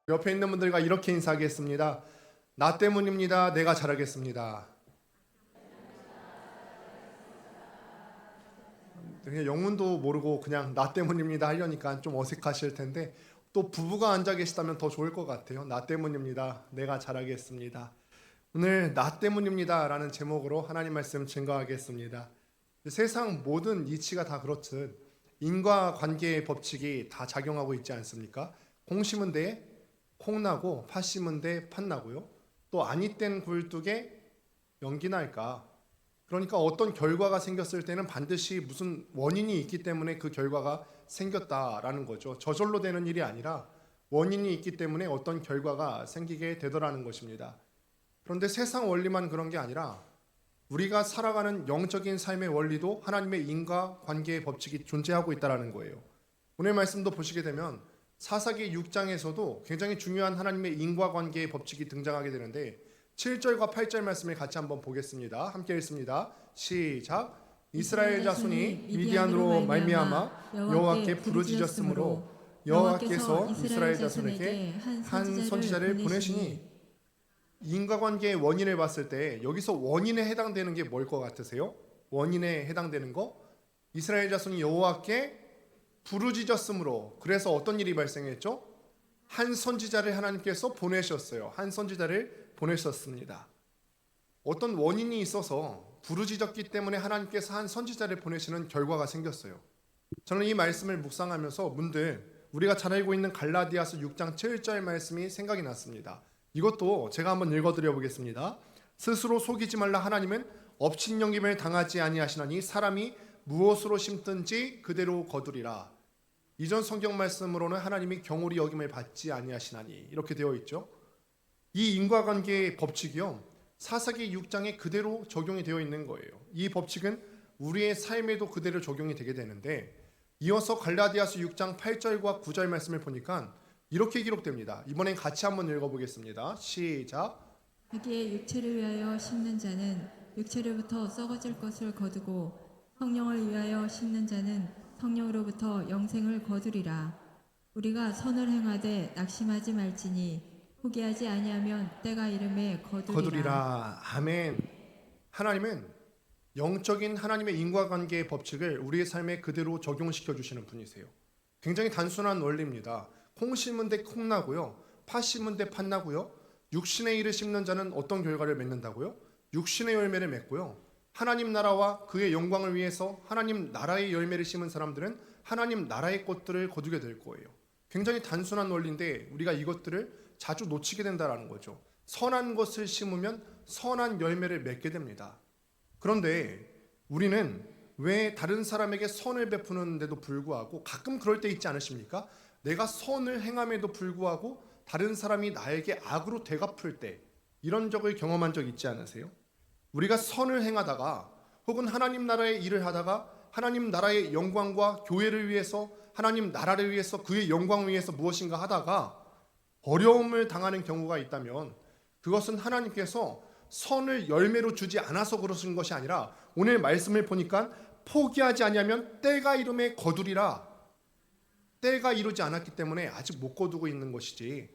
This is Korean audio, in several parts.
옆에 있는 분들과 이렇게 인사하겠습니다. 나 때문입니다. 내가 잘하겠습니다. 그냥 영문도 모르고 그냥 나 때문입니다 하려니까 좀 어색하실 텐데, 또 부부가 앉아 계시다면 더 좋을 것 같아요. 나 때문입니다. 내가 잘하겠습니다. 오늘 나 때문입니다 라는 제목으로 하나님 말씀 증거하겠습니다. 세상 모든 이치가 다 그렇듯 인과관계의 법칙이 다 작용하고 있지 않습니까? 콩 심은 데에 콩 나고 팥 심은 데에 팥 나고요. 또 아니 땐 굴뚝에 연기 날까? 그러니까 어떤 결과가 생겼을 때는 반드시 무슨 원인이 있기 때문에 그 결과가 생겼다라는 거죠. 저절로 되는 일이 아니라 원인이 있기 때문에 어떤 결과가 생기게 되더라는 것입니다. 그런데 세상 원리만 그런 게 아니라 우리가 살아가는 영적인 삶의 원리도 하나님의 인과관계의 법칙이 존재하고 있다는 거예요. 오늘 말씀도 보시게 되면 사사기 6장에서도 굉장히 중요한 하나님의 인과관계의 법칙이 등장하게 되는데 7절과 8절 말씀을 같이 한번 보겠습니다. 함께 읽습니다. 시작. 이스라엘 자손이 미디안으로 말미암아 여호와께 부르짖었으므로 여호와께서 이스라엘 자손에게 한 선지자를 보내시니, 인과관계의 원인을 봤을 때 여기서 원인에 해당되는 게 뭘 것 같으세요? 원인에 해당되는 거? 이스라엘 자손이 여호와께 부르짖었으므로, 그래서 어떤 일이 발생했죠? 한 선지자를 하나님께서 보내셨어요. 한 선지자를 보내셨습니다. 어떤 원인이 있어서 부르짖었기 때문에 하나님께서 한 선지자를 보내시는 결과가 생겼어요. 저는 이 말씀을 묵상하면서 문득 우리가 잘 알고 있는 갈라디아서 6장 7절 말씀이 생각이 났습니다. 이것도 제가 한번 읽어드려 보겠습니다. 스스로 속이지 말라. 하나님은 업신여김을 당하지 아니하시나니 사람이 무엇으로 심든지 그대로 거두리라. 이전 성경 말씀으로는 하나님이 경홀히 여김을 받지 아니하시나니 이렇게 되어 있죠. 이 인과관계의 법칙이요, 사사기 6장에 그대로 적용이 되어 있는 거예요. 이 법칙은 우리의 삶에도 그대로 적용이 되게 되는데, 이어서 갈라디아서 6장 8절과 9절 말씀을 보니까 이렇게 기록됩니다. 이번엔 같이 한번 읽어보겠습니다. 시작. 자기의 육체를 위하여 심는 자는 육체로부터 썩어질 것을 거두고 성령을 위하여 심는 자는 성령으로부터 영생을 거두리라. 우리가 선을 행하되 낙심하지 말지니 포기하지 아니하면 때가 이름에 거두리라. 아멘. 하나님은 영적인 하나님의 인과관계의 법칙을 우리의 삶에 그대로 적용시켜 주시는 분이세요. 굉장히 단순한 원리입니다. 콩 심은 데 콩 나고요, 팥 심은 데 팥 나고요. 육신의 일을 심는 자는 어떤 결과를 맺는다고요? 육신의 열매를 맺고요. 하나님 나라와 그의 영광을 위해서 하나님 나라의 열매를 심은 사람들은 하나님 나라의 꽃들을 거두게 될 거예요. 굉장히 단순한 원리인데 우리가 이것들을 자주 놓치게 된다는 거죠. 선한 것을 심으면 선한 열매를 맺게 됩니다. 그런데 우리는 왜 다른 사람에게 선을 베푸는데도 불구하고 가끔 그럴 때 있지 않으십니까? 내가 선을 행함에도 불구하고 다른 사람이 나에게 악으로 되갚을 때, 이런 적을 경험한 적 있지 않으세요? 우리가 선을 행하다가 혹은 하나님 나라의 일을 하다가 하나님 나라의 영광과 교회를 위해서, 하나님 나라를 위해서, 그의 영광을 위해서 무엇인가 하다가 어려움을 당하는 경우가 있다면 그것은 하나님께서 선을 열매로 주지 않아서 그러신 것이 아니라 오늘 말씀을 보니까 포기하지 아니하면 때가 이름에 거두리라. 때가 이루지 않았기 때문에 아직 못 거두고 있는 것이지,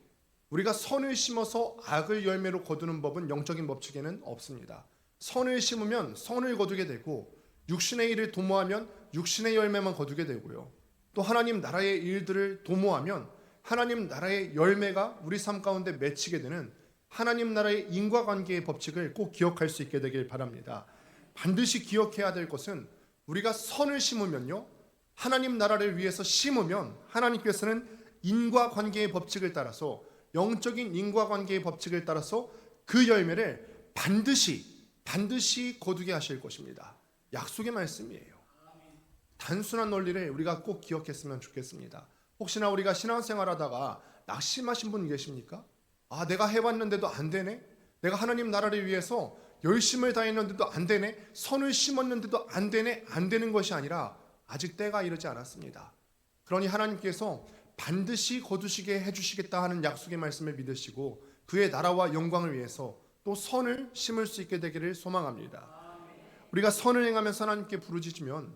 우리가 선을 심어서 악을 열매로 거두는 법은 영적인 법칙에는 없습니다. 선을 심으면 선을 거두게 되고 육신의 일을 도모하면 육신의 열매만 거두게 되고요. 또 하나님 나라의 일들을 도모하면 하나님 나라의 열매가 우리 삶 가운데 맺히게 되는 하나님 나라의 인과관계의 법칙을 꼭 기억할 수 있게 되길 바랍니다. 반드시 기억해야 될 것은 우리가 선을 심으면요, 하나님 나라를 위해서 심으면 하나님께서는 인과관계의 법칙을 따라서, 영적인 인과관계의 법칙을 따라서 그 열매를 반드시 거두게 하실 것입니다. 약속의 말씀이에요. 단순한 논리를 우리가 꼭 기억했으면 좋겠습니다. 혹시나 우리가 신앙생활하다가 낙심하신 분 계십니까? 아, 내가 해봤는데도 안 되네? 내가 하나님 나라를 위해서 열심을 다했는데도 안 되네? 선을 심었는데도 안 되네? 안 되는 것이 아니라 아직 때가 이르지 않았습니다. 그러니 하나님께서 반드시 거두시게 해주시겠다 하는 약속의 말씀을 믿으시고 그의 나라와 영광을 위해서 또 선을 심을 수 있게 되기를 소망합니다. 우리가 선을 행하면서 하나님께 부르짖으면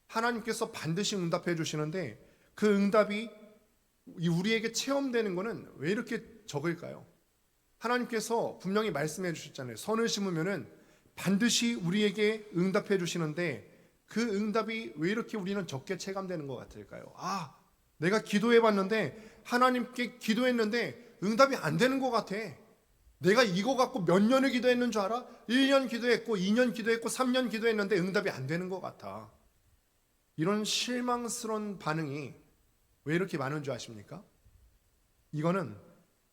하나님께서 반드시 응답해 주시는데, 그 응답이 우리에게 체험되는 거는 왜 이렇게 적을까요? 하나님께서 분명히 말씀해 주셨잖아요. 선을 심으면은 반드시 우리에게 응답해 주시는데 그 응답이 왜 이렇게 우리는 적게 체감되는 것 같을까요? 아, 내가 기도해 봤는데 하나님께 기도했는데 응답이 안 되는 것 같아. 내가 이거 갖고 몇 년을 기도했는 줄 알아? 1년 기도했고 2년 기도했고 3년 기도했는데 응답이 안 되는 것 같아. 이런 실망스러운 반응이 왜 이렇게 많은 줄 아십니까? 이거는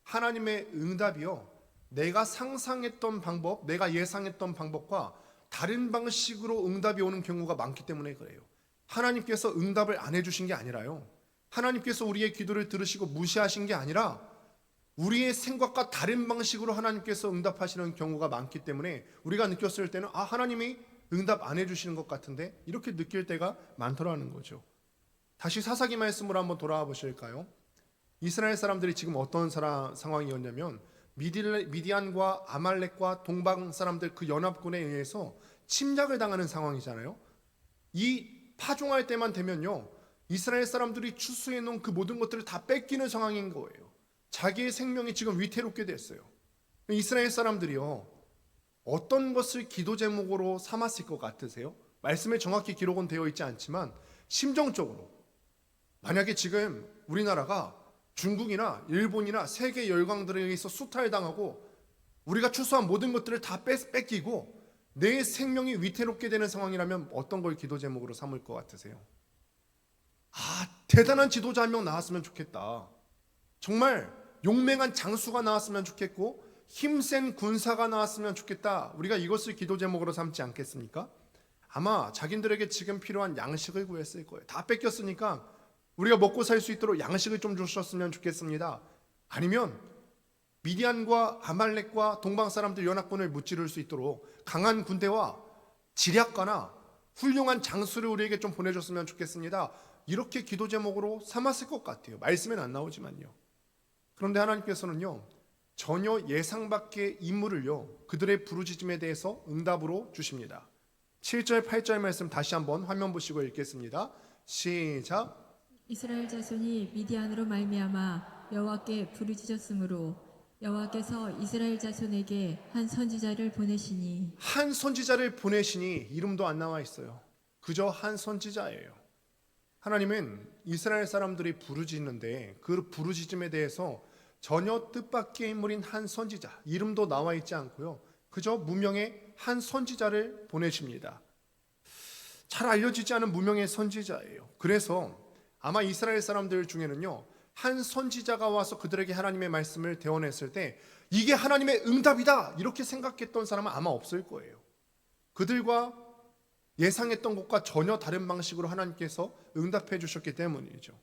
하나님의 응답이요, 내가 상상했던 방법, 내가 예상했던 방법과 다른 방식으로 응답이 오는 경우가 많기 때문에 그래요. 하나님께서 응답을 안 해주신 게 아니라요, 하나님께서 우리의 기도를 들으시고 무시하신 게 아니라 우리의 생각과 다른 방식으로 하나님께서 응답하시는 경우가 많기 때문에 우리가 느꼈을 때는 아, 하나님이 응답 안 해주시는 것 같은데, 이렇게 느낄 때가 많더라는 거죠. 다시 사사기 말씀으로 한번 돌아와 보실까요? 이스라엘 사람들이 지금 어떤 상황이었냐면 미디안과 아말렉과 동방 사람들 그 연합군에 의해서 침략을 당하는 상황이잖아요. 이 파종할 때만 되면요, 이스라엘 사람들이 추수해 놓은 그 모든 것들을 다 뺏기는 상황인 거예요. 자기의 생명이 지금 위태롭게 됐어요. 이스라엘 사람들이요, 어떤 것을 기도 제목으로 삼았을 것 같으세요? 말씀에 정확히 기록은 되어 있지 않지만 심정적으로, 만약에 지금 우리나라가 중국이나 일본이나 세계 열강들에 의해서 수탈당하고 우리가 추수한 모든 것들을 다 뺏기고 내 생명이 위태롭게 되는 상황이라면 어떤 걸 기도 제목으로 삼을 것 같으세요? 아, 대단한 지도자 한 명 나왔으면 좋겠다. 정말 용맹한 장수가 나왔으면 좋겠고 힘센 군사가 나왔으면 좋겠다. 우리가 이것을 기도 제목으로 삼지 않겠습니까? 아마 자기들에게 지금 필요한 양식을 구했을 거예요. 다 뺏겼으니까 우리가 먹고 살 수 있도록 양식을 좀 주셨으면 좋겠습니다. 아니면 미디안과 아말렉과 동방 사람들 연합군을 무찌를 수 있도록 강한 군대와 지략가나 훌륭한 장수를 우리에게 좀 보내줬으면 좋겠습니다. 이렇게 기도 제목으로 삼았을 것 같아요. 말씀에는 안 나오지만요. 그런데 하나님께서는요, 전혀 예상 밖의 인물을요, 그들의 부르짖음에 대해서 응답으로 주십니다. 7절 8절 말씀 다시 한번 화면 보시고 읽겠습니다. 시작. 이스라엘 자손이 미디안으로 말미암아 여호와께 부르짖었으므로 여호와께서 이스라엘 자손에게 한 선지자를 보내시니, 한 선지자를 보내시니, 이름도 안 나와 있어요. 그저 한 선지자예요. 하나님은 이스라엘 사람들이 부르짖는데 그 부르짖음에 대해서 전혀 뜻밖의 인물인 한 선지자, 이름도 나와 있지 않고요, 그저 무명의 한 선지자를 보내십니다. 잘 알려지지 않은 무명의 선지자예요. 그래서 아마 이스라엘 사람들 중에는요, 한 선지자가 와서 그들에게 하나님의 말씀을 대언했을 때 이게 하나님의 응답이다 이렇게 생각했던 사람은 아마 없을 거예요. 그들과 예상했던 것과 전혀 다른 방식으로 하나님께서 응답해 주셨기 때문이죠.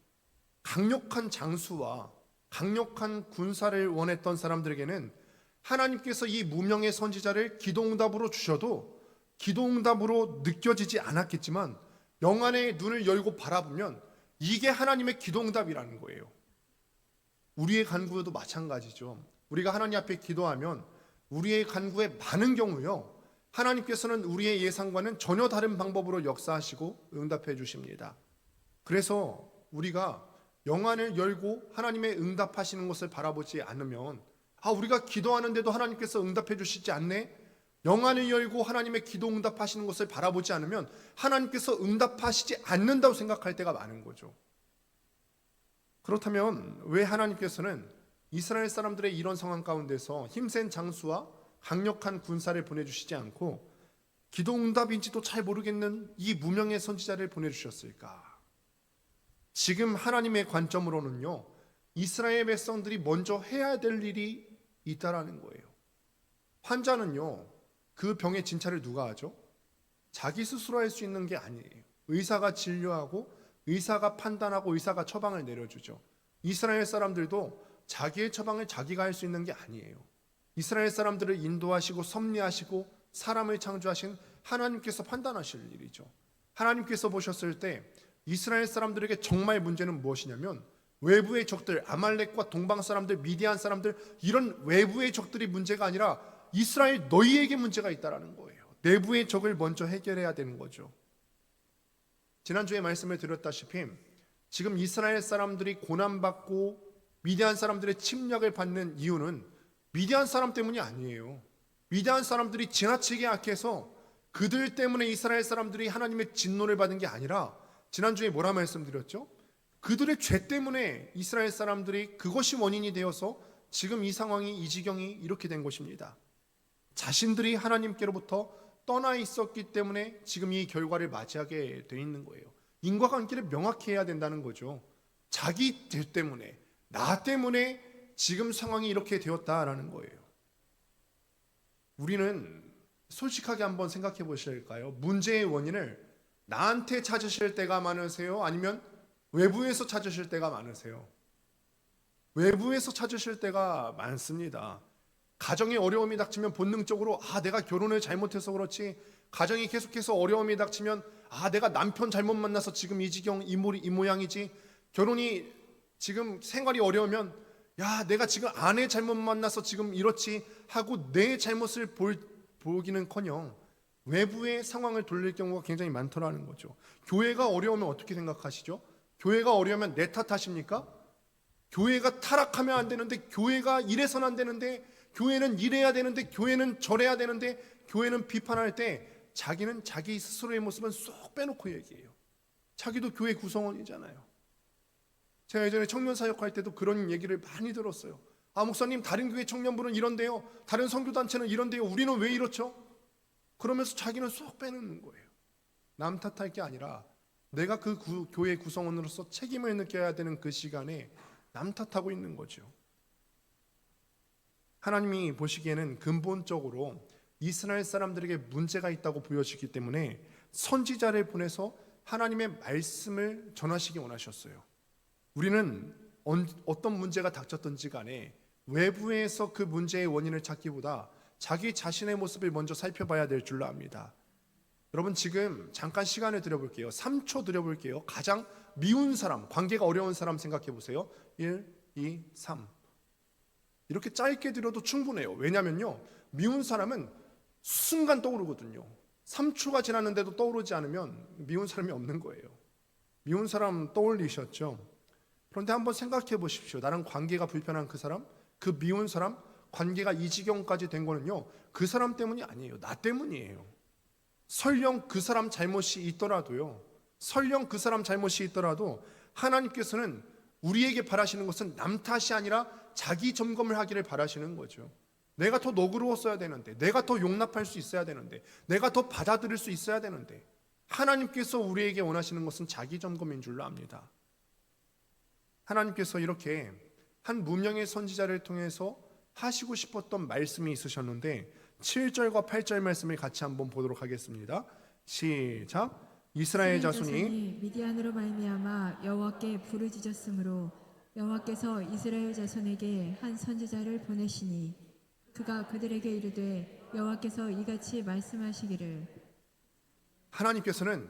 강력한 장수와 강력한 군사를 원했던 사람들에게는 하나님께서 이 무명의 선지자를 기도응답으로 주셔도 기도응답으로 느껴지지 않았겠지만 영안의 눈을 열고 바라보면 이게 하나님의 기도응답이라는 거예요. 우리의 간구도 마찬가지죠. 우리가 하나님 앞에 기도하면 우리의 간구의 많은 경우요, 하나님께서는 우리의 예상과는 전혀 다른 방법으로 역사하시고 응답해 주십니다. 그래서 우리가 영안을 열고 하나님의 응답하시는 것을 바라보지 않으면, 아, 우리가 기도하는데도 하나님께서 응답해 주시지 않네? 영안을 열고 하나님의 기도 응답하시는 것을 바라보지 않으면 하나님께서 응답하시지 않는다고 생각할 때가 많은 거죠. 그렇다면 왜 하나님께서는 이스라엘 사람들의 이런 상황 가운데서 힘센 장수와 강력한 군사를 보내주시지 않고 기도 응답인지도 잘 모르겠는 이 무명의 선지자를 보내주셨을까? 지금 하나님의 관점으로는요, 이스라엘 백성들이 먼저 해야 될 일이 있다라는 거예요. 환자는요, 그 병의 진찰을 누가 하죠? 자기 스스로 할 수 있는 게 아니에요. 의사가 진료하고 의사가 판단하고 의사가 처방을 내려주죠. 이스라엘 사람들도 자기의 처방을 자기가 할 수 있는 게 아니에요. 이스라엘 사람들을 인도하시고 섭리하시고 사람을 창조하신 하나님께서 판단하실 일이죠. 하나님께서 보셨을 때 이스라엘 사람들에게 정말 문제는 무엇이냐면 외부의 적들, 아말렉과 동방 사람들, 미디안 사람들, 이런 외부의 적들이 문제가 아니라 이스라엘 너희에게 문제가 있다라는 거예요. 내부의 적을 먼저 해결해야 되는 거죠. 지난주에 말씀을 드렸다시피 지금 이스라엘 사람들이 고난받고 미디안 사람들의 침략을 받는 이유는 미디안 사람 때문이 아니에요. 미디안 사람들이 지나치게 악해서 그들 때문에 이스라엘 사람들이 하나님의 진노를 받은 게 아니라, 지난주에 뭐라 말씀드렸죠? 그들의 죄 때문에 이스라엘 사람들이, 그것이 원인이 되어서 지금 이 상황이, 이 지경이 이렇게 된 것입니다. 자신들이 하나님께로부터 떠나 있었기 때문에 지금 이 결과를 맞이하게 돼 있는 거예요. 인과관계를 명확히 해야 된다는 거죠. 자기 죄 때문에, 나 때문에 지금 상황이 이렇게 되었다라는 거예요. 우리는 솔직하게 한번 생각해 보실까요? 문제의 원인을 나한테 찾으실 때가 많으세요? 아니면 외부에서 찾으실 때가 많으세요? 외부에서 찾으실 때가 많습니다. 가정에 어려움이 닥치면 본능적으로 내가 결혼을 잘못해서 그렇지, 가정이 계속해서 어려움이 닥치면 내가 남편 잘못 만나서 지금 이 지경, 이 모양이지, 결혼이 지금 생활이 어려우면 내가 지금 아내 잘못 만나서 지금 이렇지 하고 내 잘못을 보기는커녕 외부의 상황을 돌릴 경우가 굉장히 많더라는 거죠. 교회가 어려우면 어떻게 생각하시죠? 교회가 어려우면 내 탓하십니까? 교회가 타락하면 안 되는데, 교회가 이래선 안 되는데, 교회는 이래야 되는데, 교회는 저래야 되는데, 교회는 비판할 때 자기는 자기 스스로의 모습은 쏙 빼놓고 얘기해요. 자기도 교회 구성원이잖아요. 제가 예전에 청년 사역할 때도 그런 얘기를 많이 들었어요. 목사님, 다른 교회 청년부는 이런데요, 다른 선교단체는 이런데요, 우리는 왜 이렇죠? 그러면서 자기는 쏙 빼놓는 거예요. 남 탓할 게 아니라 내가 그 교회 구성원으로서 책임을 느껴야 되는 그 시간에 남 탓하고 있는 거죠. 하나님이 보시기에는 근본적으로 이스라엘 사람들에게 문제가 있다고 보여지기 때문에 선지자를 보내서 하나님의 말씀을 전하시기 원하셨어요. 우리는 어떤 문제가 닥쳤든지 간에 외부에서 그 문제의 원인을 찾기보다 자기 자신의 모습을 먼저 살펴봐야 될 줄로 압니다. 여러분, 지금 잠깐 시간을 드려볼게요. 3초 드려볼게요. 가장 미운 사람, 관계가 어려운 사람 생각해 보세요. 1, 2, 3. 이렇게 짧게 드려도 충분해요. 왜냐면요, 미운 사람은 순간 떠오르거든요. 3초가 지났는데도 떠오르지 않으면 미운 사람이 없는 거예요. 미운 사람 떠올리셨죠? 그런데 한번 생각해 보십시오. 나랑 관계가 불편한 그 사람, 그 미운 사람, 관계가 이 지경까지 된 거는요, 그 사람 때문이 아니에요. 나 때문이에요. 설령 그 사람 잘못이 있더라도요, 설령 그 사람 잘못이 있더라도 하나님께서는 우리에게 바라시는 것은 남 탓이 아니라 자기 점검을 하기를 바라시는 거죠. 내가 더 너그러웠어야 되는데, 내가 더 용납할 수 있어야 되는데, 내가 더 받아들일 수 있어야 되는데, 하나님께서 우리에게 원하시는 것은 자기 점검인 줄로 압니다. 하나님께서 이렇게 한 무명의 선지자를 통해서 하시고 싶었던 말씀이 있으셨는데, 7절과 8절 말씀을 같이 한번 보도록 하겠습니다. 시작. 이스라엘 자손이 미디안으로 말미암아 여호와께 부르짖었으므로 여호와께서 이스라엘 자손에게 한 선지자를 보내시니 그가 그들에게 이르되 여호와께서 이같이 말씀하시기를. 하나님께서는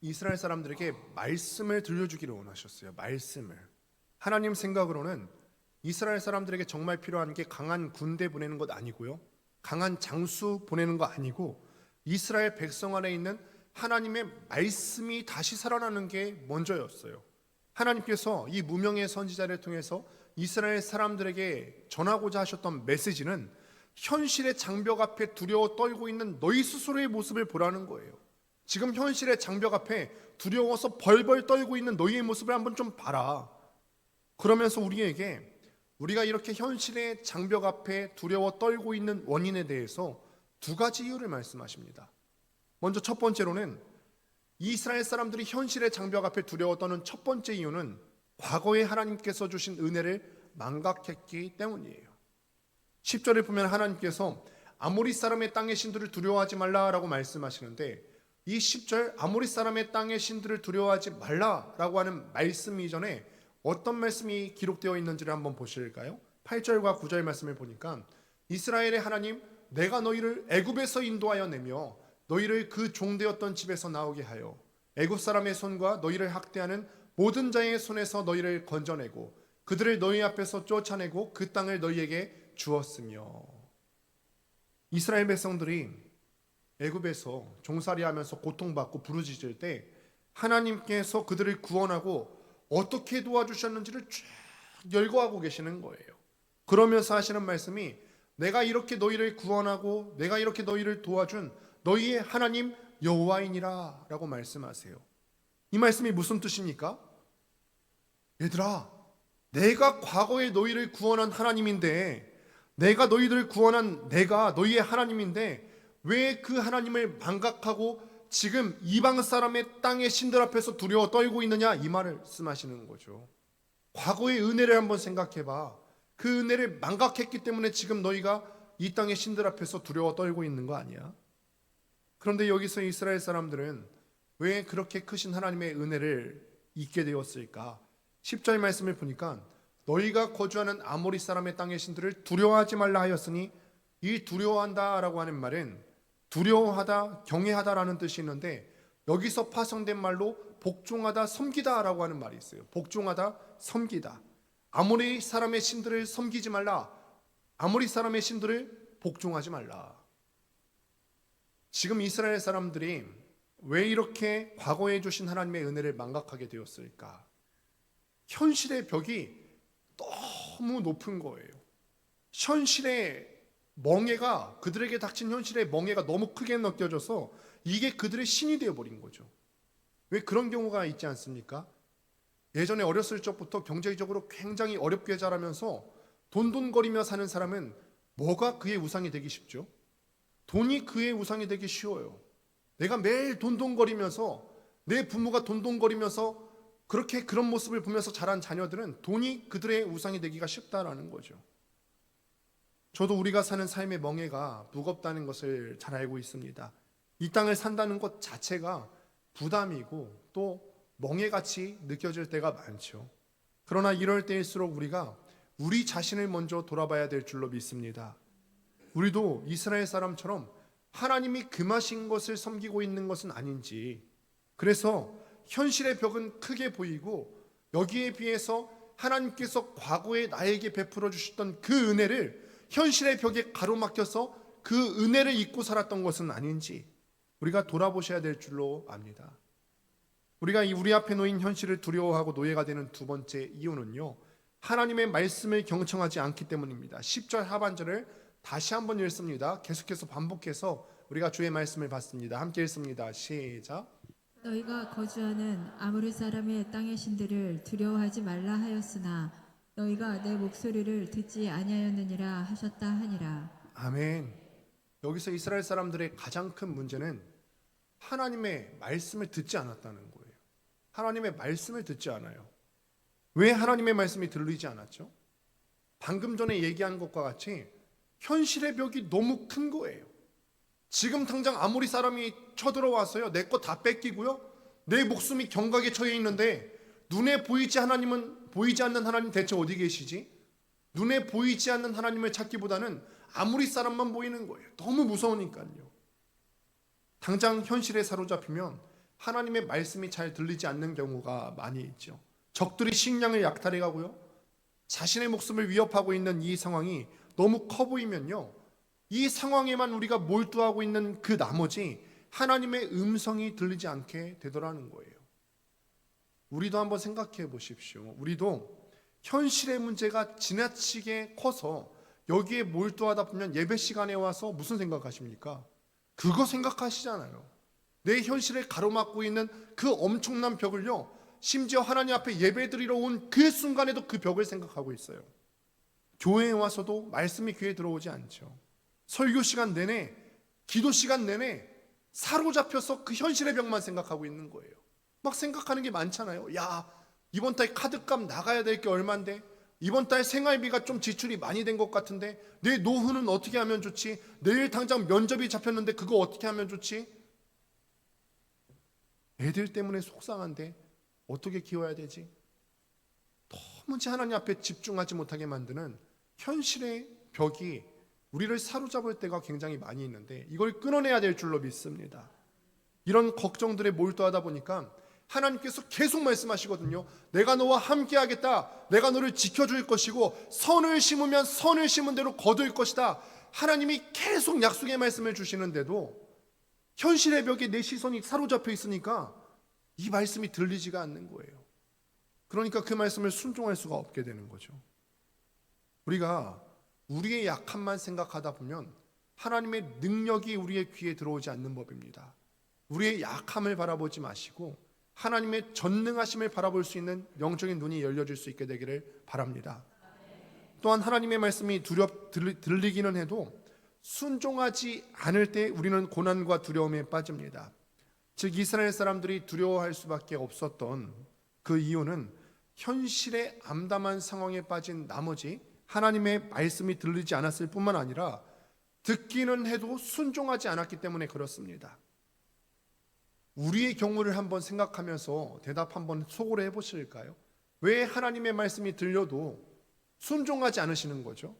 이스라엘 사람들에게 말씀을 들려주기를 원하셨어요. 말씀을. 하나님 생각으로는 이스라엘 사람들에게 정말 필요한 게 강한 군대 보내는 것 아니고요, 강한 장수 보내는 거 아니고, 이스라엘 백성 안에 있는 하나님의 말씀이 다시 살아나는 게 먼저였어요. 하나님께서 이 무명의 선지자를 통해서 이스라엘 사람들에게 전하고자 하셨던 메시지는 현실의 장벽 앞에 두려워 떨고 있는 너희 스스로의 모습을 보라는 거예요. 지금 현실의 장벽 앞에 두려워서 벌벌 떨고 있는 너희의 모습을 한번 좀 봐라. 그러면서 우리가 이렇게 현실의 장벽 앞에 두려워 떨고 있는 원인에 대해서 두 가지 이유를 말씀하십니다. 먼저 첫 번째로는 이스라엘 사람들이 현실의 장벽 앞에 두려워 떠는 첫 번째 이유는 과거에 하나님께서 주신 은혜를 망각했기 때문이에요. 10절을 보면 하나님께서 아모리 사람의 땅의 신들을 두려워하지 말라라고 말씀하시는데, 이 10절 아모리 사람의 땅의 신들을 두려워하지 말라라고 하는 말씀 이전에 어떤 말씀이 기록되어 있는지를 한번 보실까요? 8절과 9절 말씀을 보니까 이스라엘의 하나님, 내가 너희를 애굽에서 인도하여 내며 너희를 그 종되었던 집에서 나오게 하여 애굽 사람의 손과 너희를 학대하는 모든 자의 손에서 너희를 건져내고 그들을 너희 앞에서 쫓아내고 그 땅을 너희에게 주었으며. 이스라엘 백성들이 애굽에서 종살이하면서 고통받고 부르짖을 때 하나님께서 그들을 구원하고 어떻게 도와주셨는지를 쭉 열거하고 계시는 거예요. 그러면서 하시는 말씀이 내가 이렇게 너희를 구원하고 내가 이렇게 너희를 도와준 너희의 하나님 여호와이니라 라고 말씀하세요. 이 말씀이 무슨 뜻입니까? 얘들아, 내가 과거에 너희를 구원한 하나님인데, 내가 너희들을 구원한 내가 너희의 하나님인데 왜 그 하나님을 망각하고 지금 이방 사람의 땅의 신들 앞에서 두려워 떨고 있느냐, 이 말을 말씀하시는 거죠. 과거의 은혜를 한번 생각해봐. 그 은혜를 망각했기 때문에 지금 너희가 이 땅의 신들 앞에서 두려워 떨고 있는 거 아니야? 그런데 여기서 이스라엘 사람들은 왜 그렇게 크신 하나님의 은혜를 잊게 되었을까? 10절 말씀을 보니까 너희가 거주하는 아모리 사람의 땅의 신들을 두려워하지 말라 하였으니, 이 두려워한다라고 하는 말은 두려워하다, 경외하다라는 뜻이 있는데 여기서 파생된 말로 복종하다, 섬기다라고 하는 말이 있어요. 복종하다, 섬기다. 아모리 사람의 신들을 섬기지 말라. 아모리 사람의 신들을 복종하지 말라. 지금 이스라엘 사람들이 왜 이렇게 과거에 주신 하나님의 은혜를 망각하게 되었을까? 현실의 벽이 너무 높은 거예요. 현실의 멍해가, 그들에게 닥친 현실의 멍해가 너무 크게 느껴져서 이게 그들의 신이 되어버린 거죠. 왜 그런 경우가 있지 않습니까? 예전에 어렸을 적부터 경제적으로 굉장히 어렵게 자라면서 돈돈거리며 사는 사람은 뭐가 그의 우상이 되기 쉽죠? 돈이 그의 우상이 되기 쉬워요. 내가 매일 돈돈거리면서, 내 부모가 돈돈거리면서 그렇게 그런 모습을 보면서 자란 자녀들은 돈이 그들의 우상이 되기가 쉽다라는 거죠. 저도 우리가 사는 삶의 멍해가 무겁다는 것을 잘 알고 있습니다. 이 땅을 산다는 것 자체가 부담이고 또 멍해같이 느껴질 때가 많죠. 그러나 이럴 때일수록 우리가 우리 자신을 먼저 돌아봐야 될 줄로 믿습니다. 우리도 이스라엘 사람처럼 하나님이 금하신 것을 섬기고 있는 것은 아닌지, 그래서 현실의 벽은 크게 보이고 여기에 비해서 하나님께서 과거에 나에게 베풀어 주셨던 그 은혜를 현실의 벽에 가로막혀서 그 은혜를 잊고 살았던 것은 아닌지 우리가 돌아보셔야 될 줄로 압니다. 우리가 우리 앞에 놓인 현실을 두려워하고 노예가 되는 두 번째 이유는요, 하나님의 말씀을 경청하지 않기 때문입니다. 10절 하반절을 다시 한번 읽습니다. 계속해서 반복해서 우리가 주의 말씀을 받습니다. 함께 읽습니다. 시작. 너희가 거주하는 아모리 사람의 땅의 신들을 두려워하지 말라 하였으나 너희가 내 목소리를 듣지 아니하였느니라 하셨다 하니라. 아멘. 여기서 이스라엘 사람들의 가장 큰 문제는 하나님의 말씀을 듣지 않았다는 거예요. 하나님의 말씀을 듣지 않아요. 왜 하나님의 말씀이 들리지 않았죠? 방금 전에 얘기한 것과 같이 현실의 벽이 너무 큰 거예요. 지금 당장 아모리 사람이 쳐들어와서요, 내 거 다 뺏기고요, 내 목숨이 경각에 처해 있는데 눈에 보이지 않는 하나님 대체 어디 계시지? 눈에 보이지 않는 하나님을 찾기보다는 아모리 사람만 보이는 거예요. 너무 무서우니까요. 당장 현실에 사로잡히면 하나님의 말씀이 잘 들리지 않는 경우가 많이 있죠. 적들이 식량을 약탈해 가고요, 자신의 목숨을 위협하고 있는 이 상황이 너무 커 보이면요, 이 상황에만 우리가 몰두하고 있는 그 나머지 하나님의 음성이 들리지 않게 되더라는 거예요. 우리도 한번 생각해 보십시오. 우리도 현실의 문제가 지나치게 커서 여기에 몰두하다 보면 예배 시간에 와서 무슨 생각하십니까? 그거 생각하시잖아요. 내 현실을 가로막고 있는 그 엄청난 벽을요, 심지어 하나님 앞에 예배 드리러 온 그 순간에도 그 벽을 생각하고 있어요. 교회에 와서도 말씀이 귀에 들어오지 않죠. 설교 시간 내내, 기도 시간 내내 사로잡혀서 그 현실의 벽만 생각하고 있는 거예요. 막 생각하는 게 많잖아요. 야, 이번 달 카드값 나가야 될 게 얼만데, 이번 달 생활비가 좀 지출이 많이 된 것 같은데, 내 노후는 어떻게 하면 좋지? 내일 당장 면접이 잡혔는데 그거 어떻게 하면 좋지? 애들 때문에 속상한데 어떻게 키워야 되지? 도무지 하나님 앞에 집중하지 못하게 만드는 현실의 벽이 우리를 사로잡을 때가 굉장히 많이 있는데 이걸 끊어내야 될 줄로 믿습니다. 이런 걱정들에 몰두하다 보니까 하나님께서 계속 말씀하시거든요. 내가 너와 함께 하겠다. 내가 너를 지켜줄 것이고 선을 심으면 선을 심은 대로 거둘 것이다. 하나님이 계속 약속의 말씀을 주시는데도 현실의 벽에 내 시선이 사로잡혀 있으니까 이 말씀이 들리지가 않는 거예요. 그러니까 그 말씀을 순종할 수가 없게 되는 거죠. 우리가 우리의 약함만 생각하다 보면 하나님의 능력이 우리의 귀에 들어오지 않는 법입니다. 우리의 약함을 바라보지 마시고 하나님의 전능하심을 바라볼 수 있는 영적인 눈이 열려질 수 있게 되기를 바랍니다. 또한 하나님의 말씀이 들리기는 해도 순종하지 않을 때 우리는 고난과 두려움에 빠집니다. 즉 이스라엘 사람들이 두려워할 수밖에 없었던 그 이유는 현실의 암담한 상황에 빠진 나머지 하나님의 말씀이 들리지 않았을 뿐만 아니라 듣기는 해도 순종하지 않았기 때문에 그렇습니다. 우리의 경우를 한번 생각하면서 대답 한번 속으로 해보실까요? 왜 하나님의 말씀이 들려도 순종하지 않으시는 거죠?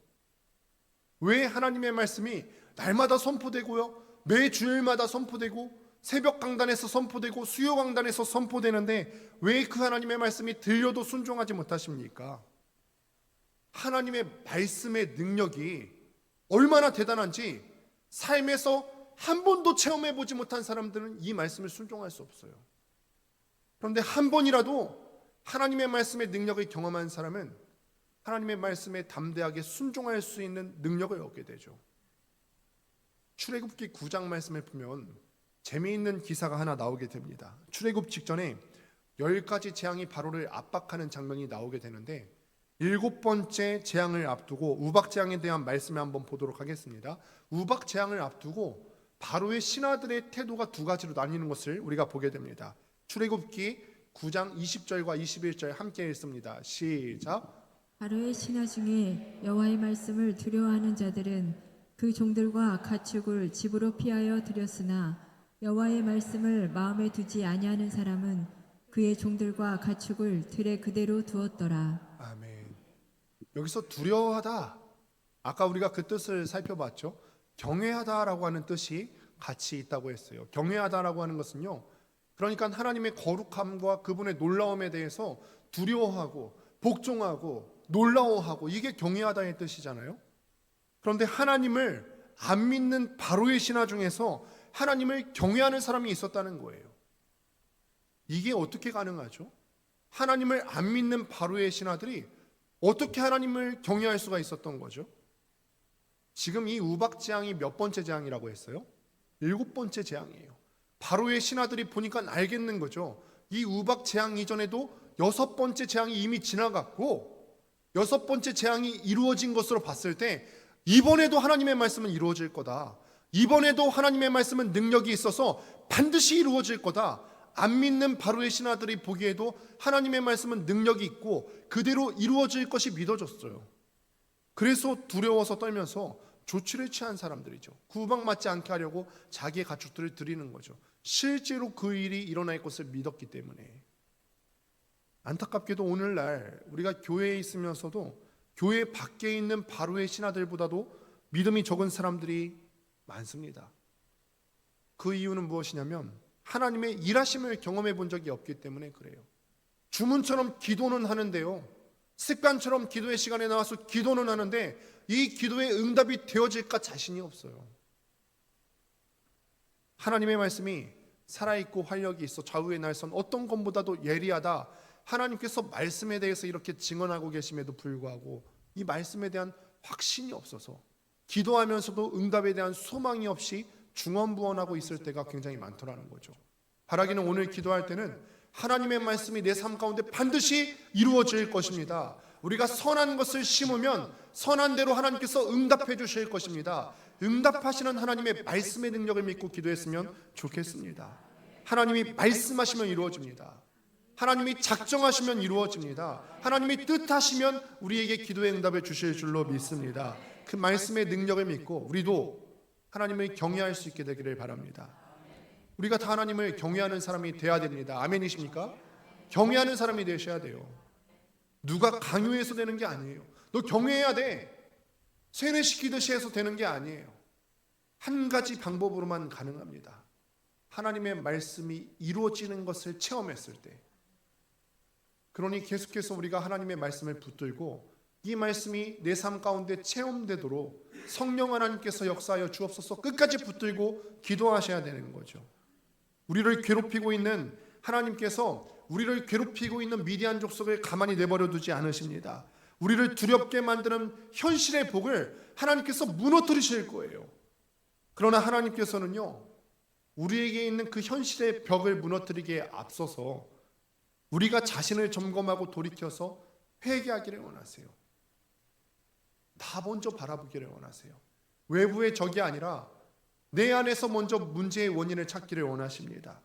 왜 하나님의 말씀이 날마다 선포되고요, 매 주일마다 선포되고 새벽 강단에서 선포되고 수요 강단에서 선포되는데 왜 그 하나님의 말씀이 들려도 순종하지 못하십니까? 하나님의 말씀의 능력이 얼마나 대단한지 삶에서 한 번도 체험해보지 못한 사람들은 이 말씀을 순종할 수 없어요. 그런데 한 번이라도 하나님의 말씀의 능력을 경험한 사람은 하나님의 말씀에 담대하게 순종할 수 있는 능력을 얻게 되죠. 출애굽기 9장 말씀을 보면 재미있는 기사가 하나 나오게 됩니다. 출애굽 직전에 10가지 재앙이 바로를 압박하는 장면이 나오게 되는데 7번째 재앙을 앞두고 우박 재앙에 대한 말씀을 한번 보도록 하겠습니다. 우박 재앙을 앞두고 바로의 신하들의 태도가 두 가지로 나뉘는 것을 우리가 보게 됩니다. 출애굽기 9장 20절과 21절 함께 읽습니다. 시작. 바로의 신하 중에 여호와의 말씀을 두려워하는 자들은 그 종들과 가축을 집으로 피하여 들였으나 여호와의 말씀을 마음에 두지 아니하는 사람은 그의 종들과 가축을 들에 그대로 두었더라. 아멘. 여기서 두려워하다, 아까 우리가 그 뜻을 살펴봤죠. 경외하다라고 하는 뜻이 같이 있다고 했어요. 경외하다라고 하는 것은요, 그러니까 하나님의 거룩함과 그분의 놀라움에 대해서 두려워하고 복종하고 놀라워하고, 이게 경외하다의 뜻이잖아요. 그런데 하나님을 안 믿는 바로의 신하 중에서 하나님을 경외하는 사람이 있었다는 거예요. 이게 어떻게 가능하죠? 하나님을 안 믿는 바로의 신하들이 어떻게 하나님을 경외할 수가 있었던 거죠? 지금 이 우박 재앙이 몇 번째 재앙이라고 했어요? 7번째 재앙이에요. 바로의 신하들이 보니까 알겠는 거죠. 이 우박 재앙 이전에도 6번째 재앙이 이미 지나갔고 6번째 재앙이 이루어진 것으로 봤을 때 이번에도 하나님의 말씀은 이루어질 거다. 이번에도 하나님의 말씀은 능력이 있어서 반드시 이루어질 거다. 안 믿는 바로의 신하들이 보기에도 하나님의 말씀은 능력이 있고 그대로 이루어질 것이 믿어졌어요. 그래서 두려워서 떨면서 조치를 취한 사람들이죠. 구박받지 않게 하려고 자기의 가축들을 드리는 거죠. 실제로 그 일이 일어날 것을 믿었기 때문에. 안타깝게도 오늘날 우리가 교회에 있으면서도 교회 밖에 있는 바로의 신하들보다도 믿음이 적은 사람들이 많습니다. 그 이유는 무엇이냐면 하나님의 일하심을 경험해 본 적이 없기 때문에 그래요. 주문처럼 기도는 하는데요, 습관처럼 기도의 시간에 나와서 기도는 하는데 이 기도의 응답이 되어질까 자신이 없어요. 하나님의 말씀이 살아있고 활력이 있어 좌우의 날선 어떤 것보다도 예리하다, 하나님께서 말씀에 대해서 이렇게 증언하고 계심에도 불구하고 이 말씀에 대한 확신이 없어서 기도하면서도 응답에 대한 소망이 없이 중언부언하고 있을 때가 굉장히 많더라는 거죠. 바라기는 오늘 기도할 때는 하나님의 말씀이 내 삶 가운데 반드시 이루어질 것입니다. 우리가 선한 것을 심으면 선한 대로 하나님께서 응답해 주실 것입니다. 응답하시는 하나님의 말씀의 능력을 믿고 기도했으면 좋겠습니다. 하나님이 말씀하시면 이루어집니다. 하나님이 작정하시면 이루어집니다. 하나님이 뜻하시면 우리에게 기도의 응답을 주실 줄로 믿습니다. 그 말씀의 능력을 믿고 우리도 하나님을 경외할 수 있게 되기를 바랍니다. 우리가 다 하나님을 경외하는 사람이 돼야 됩니다. 아멘이십니까? 경외하는 사람이 되셔야 돼요. 누가 강요해서 되는 게 아니에요. 너 경외해야 돼, 세뇌시키듯이 해서 되는 게 아니에요. 한 가지 방법으로만 가능합니다. 하나님의 말씀이 이루어지는 것을 체험했을 때. 그러니 계속해서 우리가 하나님의 말씀을 붙들고 이 말씀이 내 삶 가운데 체험되도록 성령 하나님께서 역사하여 주옵소서 끝까지 붙들고 기도하셔야 되는 거죠. 우리를 괴롭히고 있는 하나님께서 우리를 괴롭히고 있는 미디안 족속을 가만히 내버려 두지 않으십니다. 우리를 두렵게 만드는 현실의 복을 하나님께서 무너뜨리실 거예요. 그러나 하나님께서는요, 우리에게 있는 그 현실의 벽을 무너뜨리기에 앞서서 우리가 자신을 점검하고 돌이켜서 회개하기를 원하세요. 나 먼저 바라보기를 원하세요. 외부의 적이 아니라 내 안에서 먼저 문제의 원인을 찾기를 원하십니다.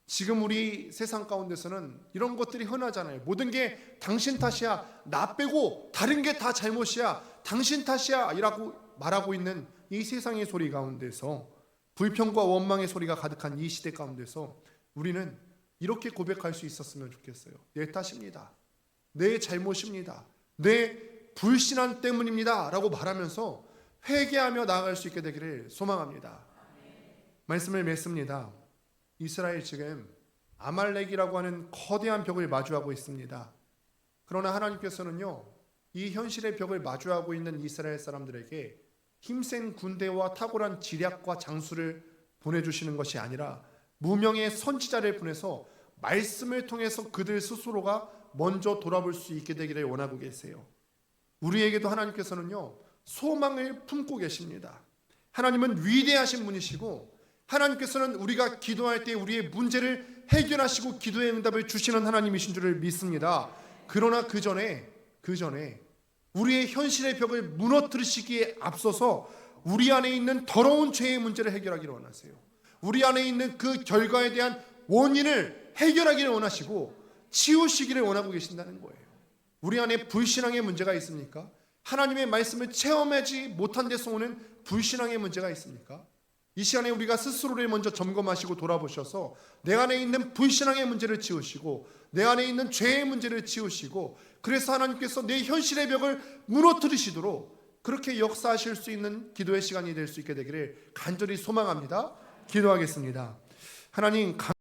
지금 우리 세상 가운데서는 이런 것들이 흔하잖아요. 모든 게 당신 탓이야, 나 빼고 다른 게 다 잘못이야, 당신 탓이야 이라고 말하고 있는 이 세상의 소리 가운데서, 불평과 원망의 소리가 가득한 이 시대 가운데서 우리는 이렇게 고백할 수 있었으면 좋겠어요. 내 탓입니다, 내 잘못입니다, 내 불신앙 때문입니다 라고 말하면서 회개하며 나아갈 수 있게 되기를 소망합니다. 말씀을 맺습니다. 이스라엘 지금 아말렉이라고 하는 거대한 벽을 마주하고 있습니다. 그러나 하나님께서는요, 이 현실의 벽을 마주하고 있는 이스라엘 사람들에게 힘센 군대와 탁월한 지략과 장수를 보내주시는 것이 아니라 무명의 선지자를 보내서 말씀을 통해서 그들 스스로가 먼저 돌아볼 수 있게 되기를 원하고 계세요. 우리에게도 하나님께서는요, 소망을 품고 계십니다. 하나님은 위대하신 분이시고, 하나님께서는 우리가 기도할 때 우리의 문제를 해결하시고 기도의 응답을 주시는 하나님이신 줄을 믿습니다. 그러나 그 전에 우리의 현실의 벽을 무너뜨리시기에 앞서서 우리 안에 있는 더러운 죄의 문제를 해결하기를 원하세요. 우리 안에 있는 그 결과에 대한 원인을 해결하기를 원하시고 치우시기를 원하고 계신다는 거예요. 우리 안에 불신앙의 문제가 있습니까? 하나님의 말씀을 체험하지 못한 데서 오는 불신앙의 문제가 있습니까? 이 시간에 우리가 스스로를 먼저 점검하시고 돌아보셔서 내 안에 있는 불신앙의 문제를 치우시고 내 안에 있는 죄의 문제를 치우시고, 그래서 하나님께서 내 현실의 벽을 무너뜨리시도록 그렇게 역사하실 수 있는 기도의 시간이 될 수 있게 되기를 간절히 소망합니다. 기도하겠습니다. 하나님,